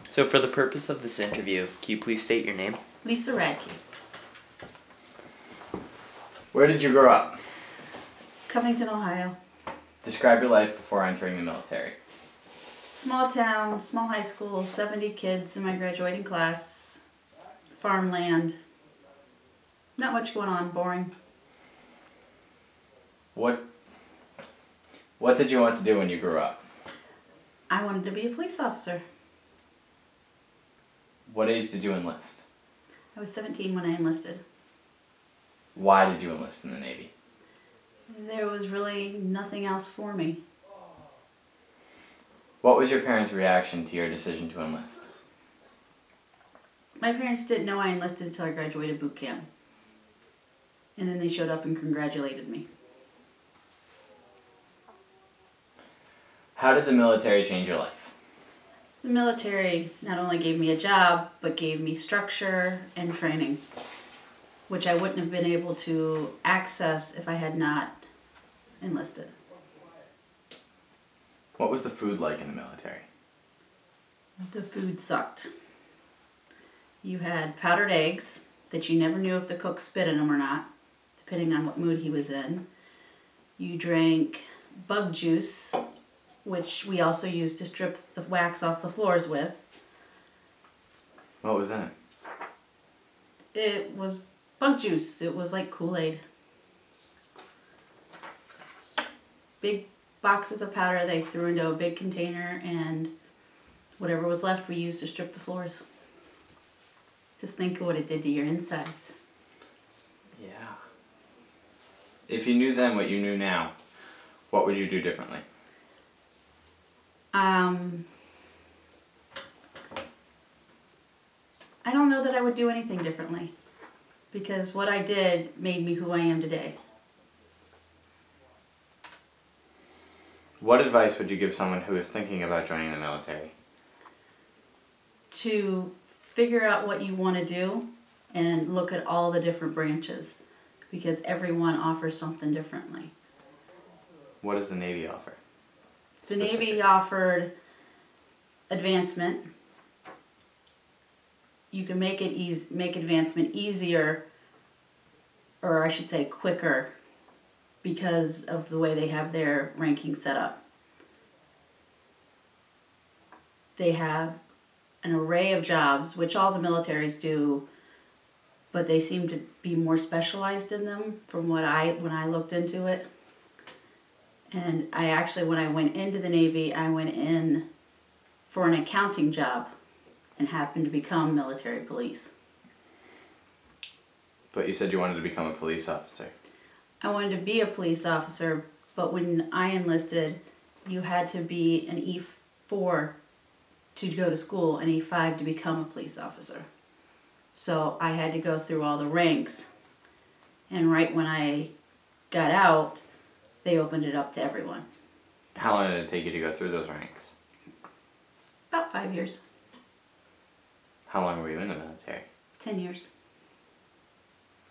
So for the purpose of this interview, can you please state your name? Lisa Radke. Where did you grow up? Covington, Ohio. Describe your life before entering the military. Small town, small high school, 70 kids in my graduating class, farmland. Not much going on, boring. What did you want to do when you grew up? I wanted to be a police officer. What age did you enlist? I was 17 when I enlisted. Why did you enlist in the Navy? There was really nothing else for me. What was your parents' reaction to your decision to enlist? My parents didn't know I enlisted until I graduated boot camp. And then they showed up and congratulated me. How did the military change your life? The military not only gave me a job, but gave me structure and training, which I wouldn't have been able to access if I had not enlisted. What was the food like in the military? The food sucked. You had powdered eggs that you never knew if the cook spit in them or not, depending on what mood he was in. You drank bug juice, which we also used to strip the wax off the floors with. What was in it? It was bug juice. It was like Kool-Aid. Big boxes of powder they threw into a big container, and whatever was left we used to strip the floors. Just think of what it did to your insides. Yeah. If you knew then what you knew now, what would you do differently? I don't know that I would do anything differently, because what I did made me who I am today. What advice would you give someone who is thinking about joining the military? To figure out what you want to do and look at all the different branches, because everyone offers something differently. What does the Navy offer? The Navy offered advancement. You can make advancement easier, or I should say quicker, because of the way they have their ranking set up. They have an array of jobs, which all the militaries do, but they seem to be more specialized in them from when I looked into it. And I actually, when I went into the Navy, I went in for an accounting job and happened to become military police. But you said you wanted to become a police officer. I wanted to be a police officer, but when I enlisted, you had to be an E4 to go to school and E5 to become a police officer. So I had to go through all the ranks, and right when I got out, they opened it up to everyone. How long did it take you to go through those ranks? About 5 years. How long were you in the military? 10 years.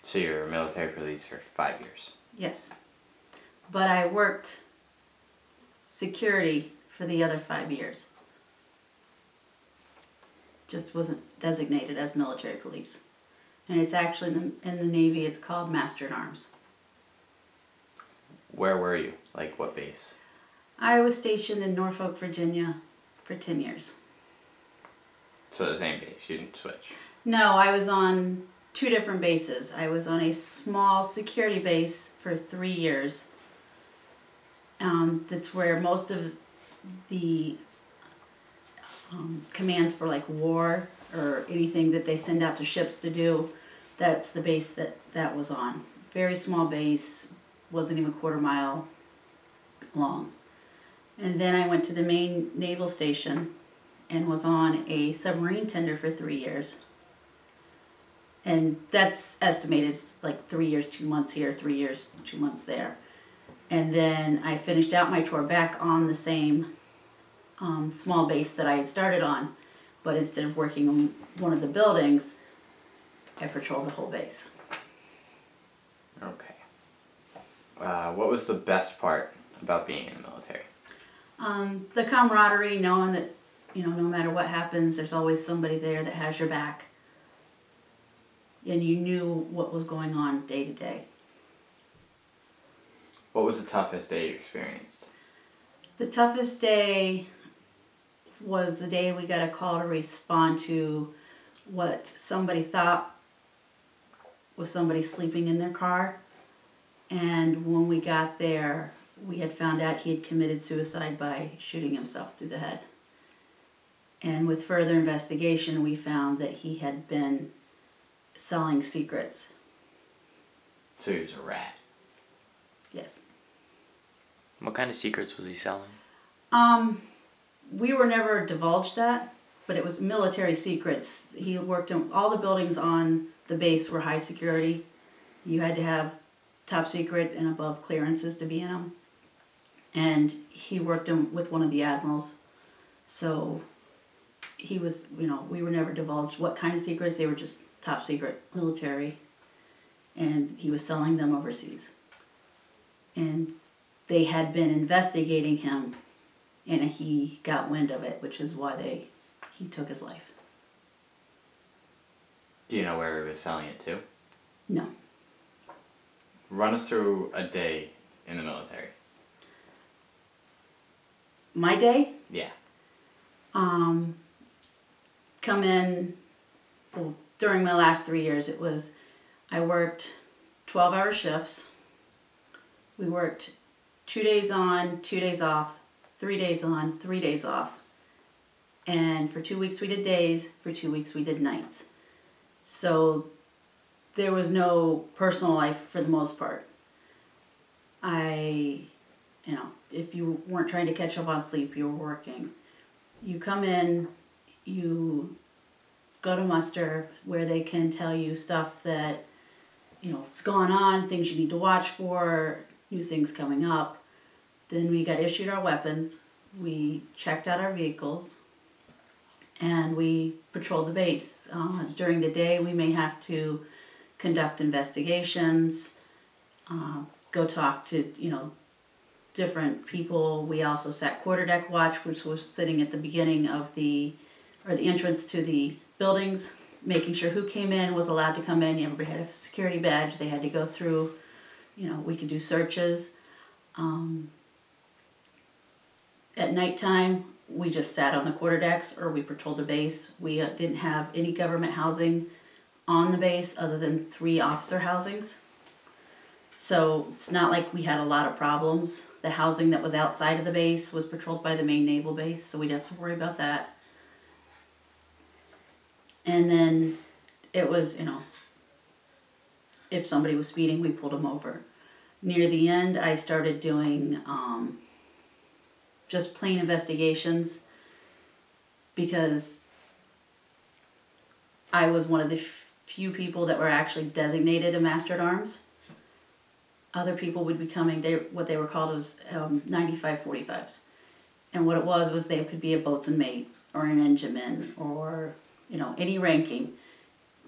So you're a military police for 5 years. Yes. But I worked security for the other 5 years. Just wasn't designated as military police. And it's actually, in the Navy, it's called Master at Arms. Where were you? Like what base? I was stationed in Norfolk, Virginia for 10 years. So the same base, you didn't switch? No, I was on 2 different bases. I was on a small security base for 3 years. That's where most of the commands for like war or anything that they send out to ships to do, that's the base that was on. Very small base, wasn't even a quarter mile long. And then I went to the main naval station and was on a submarine tender for 3 years. And that's estimated, it's like 3 years, 2 months here, 3 years, 2 months there. And then I finished out my tour back on the same small base that I had started on, but instead of working on one of the buildings, I patrolled the whole base. Okay. What was the best part about being in the military? The camaraderie, knowing that you know, no matter what happens, there's always somebody there that has your back. And you knew what was going on day to day. What was the toughest day you experienced? The toughest day was the day we got a call to respond to what somebody thought was somebody sleeping in their car. And when we got there, we had found out he had committed suicide by shooting himself through the head. And with further investigation, we found that he had been selling secrets. So he was a rat. Yes. What kind of secrets was he selling? We were never divulged that, but it was military secrets. He worked in all the buildings on the base were high security. You had to have top secret and above clearances to be in them. And he worked with one of the admirals. So he was, you know, we were never divulged what kind of secrets. They were just top secret military. And he was selling them overseas. And they had been investigating him, and he got wind of it, which is why he took his life. Do you know where he was selling it to? No. Run us through a day in the military. My day? Yeah. Come in, well, during my last 3 years, I worked 12-hour shifts. We worked 2 days on, 2 days off, 3 days on, 3 days off. And for 2 weeks we did days, for 2 weeks we did nights. So there was no personal life for the most part. If you weren't trying to catch up on sleep, you were working. You come in, you go to muster where they can tell you stuff that, it's going on, things you need to watch for, new things coming up. Then we got issued our weapons, we checked out our vehicles, and we patrolled the base. During the day, we may have to conduct investigations, go talk to, different people. We also sat quarterdeck watch, which was sitting at the beginning of the entrance to the buildings, making sure who came in was allowed to come in. Everybody had a security badge. They had to go through, we could do searches. At nighttime, we just sat on the quarterdecks or we patrolled the base. We didn't have any government housing on the base other than 3 officer housings. So it's not like we had a lot of problems. The housing that was outside of the base was patrolled by the main naval base, so we didn't have to worry about that. And then it was, if somebody was speeding, we pulled them over. Near the end, I started doing just plain investigations because I was one of the few people that were actually designated a Master at Arms. Other people would be coming, what they were called was 9545s. And what it was they could be a boatswain mate or an engineman or, any ranking.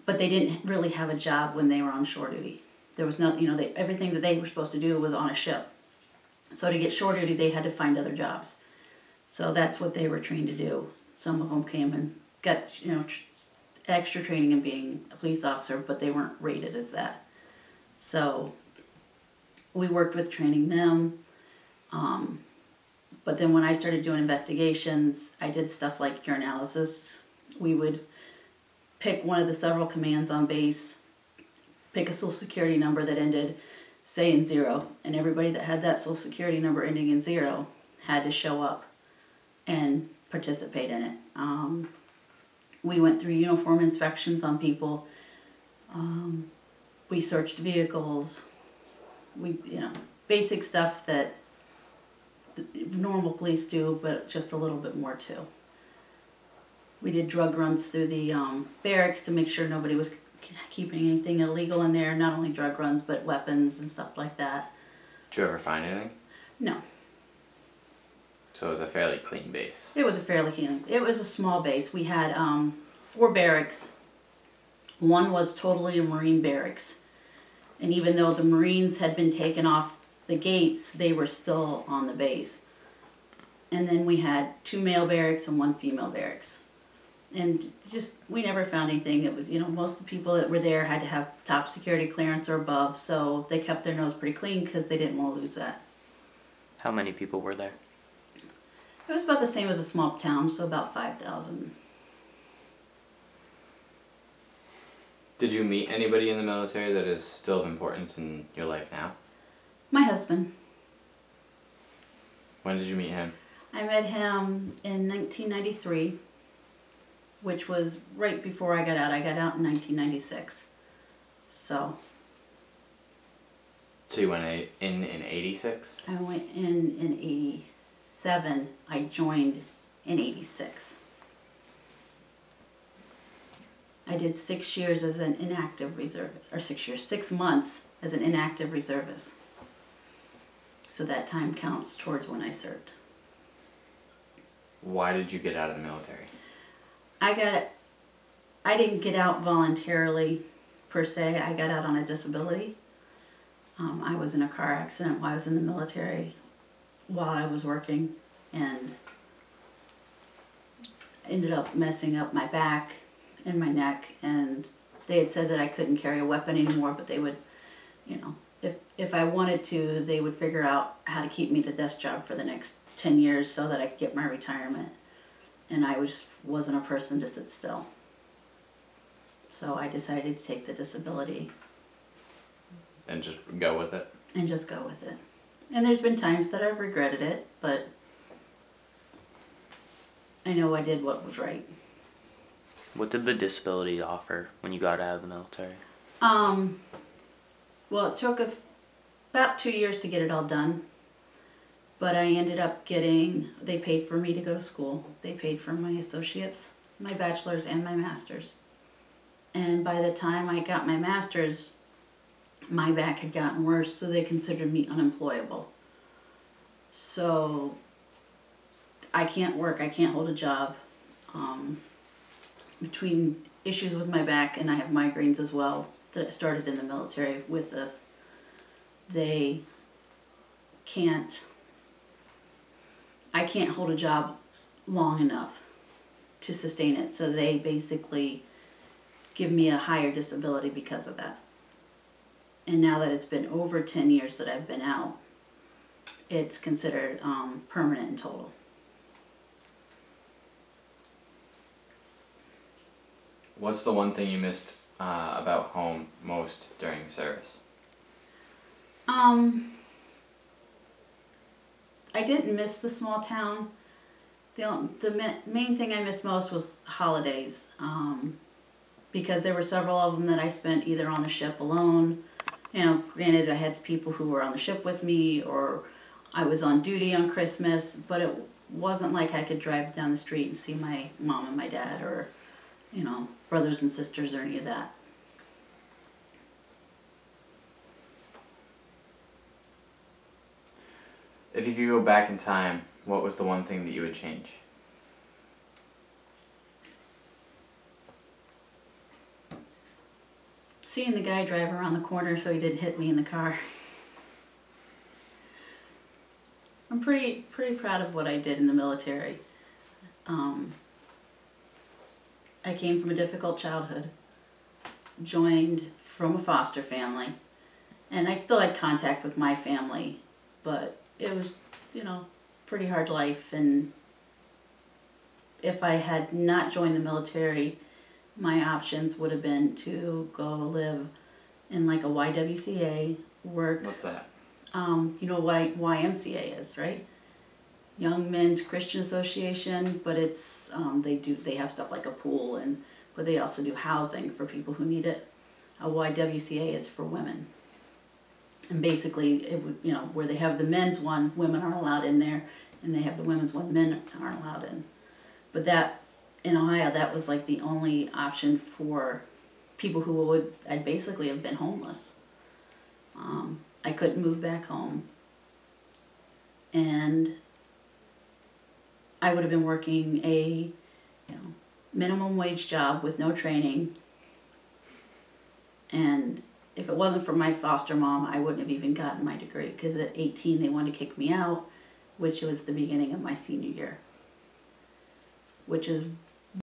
But they didn't really have a job when they were on shore duty. There was nothing, everything that they were supposed to do was on a ship. So to get shore duty, they had to find other jobs. So that's what they were trained to do. Some of them came and got, extra training in being a police officer, but they weren't rated as that. So we worked with training them. But then when I started doing investigations, I did stuff like urinalysis. We would pick one of the several commands on base, pick a social security number that ended, say, in 0, and everybody that had that social security number ending in 0 had to show up and participate in it. We went through uniform inspections on people. We searched vehicles. We, basic stuff that the normal police do, but just a little bit more too. We did drug runs through the barracks to make sure nobody was keeping anything illegal in there, not only drug runs, but weapons and stuff like that. Did you ever find anything? No. So it was a fairly clean base. It was it was a small base. We had 4 barracks. One was totally a Marine barracks. And even though the Marines had been taken off the gates, they were still on the base. And then we had 2 male barracks and 1 female barracks. And just, we never found anything. It was, you know, most of the people that were there had to have top security clearance or above, so they kept their nose pretty clean because they didn't want to lose that. How many people were there? It was about the same as a small town, so about 5,000. Did you meet anybody in the military that is still of importance in your life now? My husband. When did you meet him? I met him in 1993, which was right before I got out. I got out in 1996. So You went in 86? I went in 87. I joined in 86. I did 6 years as an inactive reservist, or 6 years, 6 months as an inactive reservist. So that time counts towards when I served. Why did you get out of the military? I didn't get out voluntarily per se. I got out on a disability. I was in a car accident while I was in the military while I was working, and ended up messing up my back and my neck, and they had said that I couldn't carry a weapon anymore, but they would, you know, if I wanted to, they would figure out how to keep me at a desk job for the next 10 years so that I could get my retirement. And I wasn't a person to sit still. So I decided to take the disability. And just go with it? And just go with it. And there's been times that I've regretted it, but I know I did what was right. What did the disability offer when you got out of the military? Well, it took about 2 years to get it all done. But I ended up they paid for me to go to school. They paid for my associates, my bachelor's, and my master's. And by the time I got my master's, my back had gotten worse, so they considered me unemployable. So I can't work, I can't hold a job. Between issues with my back, and I have migraines as well that started in the military with this, I can't hold a job long enough to sustain it, so they basically give me a higher disability because of that. And now that it's been over 10 years that I've been out, it's considered permanent and total. What's the one thing you missed about home most during service? I didn't miss the small town. The main thing I missed most was holidays, because there were several of them that I spent either on the ship alone. You know, granted, I had people who were on the ship with me, or I was on duty on Christmas, but it wasn't like I could drive down the street and see my mom and my dad, or, you know, brothers and sisters, or any of that. If you could go back in time, what was the one thing that you would change? Seeing the guy drive around the corner so he didn't hit me in the car. I'm pretty proud of what I did in the military. I came from a difficult childhood, joined from a foster family, and I still had contact with my family, but it was, you know, pretty hard life. And if I had not joined the military, my options would have been to go live in like a YWCA, work. What's that? You know what YMCA is, right? Young Men's Christian Association, but it's they have stuff like a pool, but they also do housing for people who need it. A YWCA is for women. And basically, it would, you know, where they have the men's one, women aren't allowed in there, and they have the women's one, men aren't allowed in. But that's, in Ohio, that was like the only option for people who I'd basically have been homeless. I couldn't move back home. And I would have been working a, you know, minimum wage job with no training. And if it wasn't for my foster mom, I wouldn't have even gotten my degree, because at 18 they wanted to kick me out, which was the beginning of my senior year. Which is